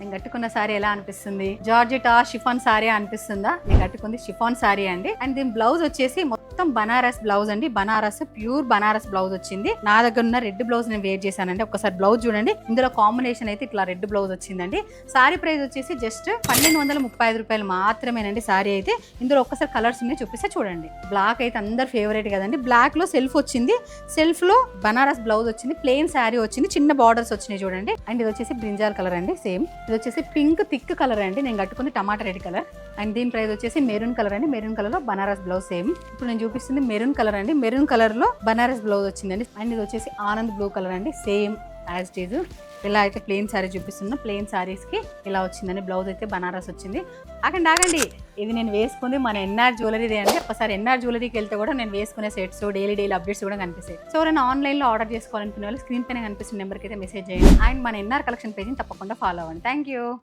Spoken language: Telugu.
నేను కట్టుకున్న సారీ ఎలా అనిపిస్తుంది? జార్జెటా షిఫాన్ సారీ అనిపిస్తుందా? నేను కట్టుకుంది షిఫాన్ సారీ అండి. అండ్ దీని బ్లౌజ్ వచ్చేసి మొత్తం బనారస్ బ్లౌజ్ అండి. బనారస్ ప్యూర్ బనారస్ బ్లౌజ్ వచ్చింది. నా దగ్గర ఉన్న రెడ్ బ్లౌజ్ నేను వేర్ చేశానండి. ఒకసారి బ్లౌజ్ చూడండి. ఇందులో కాంబినేషన్ అయితే ఇట్లా రెడ్ బ్లౌజ్ వచ్చిందండి. సారీ ప్రైస్ వచ్చేసి జస్ట్ 1235 రూపాయలు మాత్రమేనండి. సారీ అయితే ఇందులో ఒక్కసారి కలర్స్ ఉన్నాయి చూపిస్తే చూడండి. బ్లాక్ అయితే అందరు ఫేవరెట్ కదండి. బ్లాక్ లో సెల్ఫ్ వచ్చింది, సెల్ఫ్ లో బనారస్ బ్లౌజ్ వచ్చింది, ప్లెయిన్ శారీ వచ్చింది, చిన్న బార్డర్స్ వచ్చినాయి చూడండి. అండ్ ఇది వచ్చేసి బ్రింజాల్ కలర్ అండి. సేమ్ ఇది వచ్చేసి పింక్ థిక్ కలర్ అండి. నేను కట్టుకుంది టమాటా రెడ్ కలర్. అండ్ దీని ప్రైస్ వచ్చేసి మెరూన్ కలర్ అండి. మెరూన్ కలర్ లో బనారస్ బ్లౌజ్ సేమ్. ఇప్పుడు నేను చూపిస్తుంది మెరూన్ కలర్ అండి. మెరూన్ కలర్ లో బనారస్ బ్లౌజ్ వచ్చిందండి. అండ్ ఇది వచ్చేసి ఆనంద్ బ్లూ కలర్ అండి. Same as it is. ఇలా అయితే ప్లెయిన్ శారీ చూపిస్తున్నా. ప్లెయిన్ శారీస్ కి ఇలా వచ్చిందండి. బ్లౌజ్ అయితే బనారస్ వచ్చింది. ఆగండి, ఇది నేను వేసుకుంది మన ఎన్ఆర్ జ్యువెలరీదే అండి. ఒకసారి ఎన్ఆర్ జ్యువెలరీకి వెళ్తే కూడా నేను వేసుకునే సెట్స్ డైలీ అప్డేట్స్ కూడా కనిపిస్తాయి. సో నేను ఆన్లైన్ లో ఆర్డర్ చేసుకోవాలనుకునే వాళ్ళు స్క్రీన్ పైన కనిపిస్తున్న నెంబర్కి అయితే మెసేజ్ చేయండి. అండ్ మన ఎన్ఆర్ కలెక్షన్ పేజ్ని తప్పకుండా ఫాలో అవ్వండి. Thank you.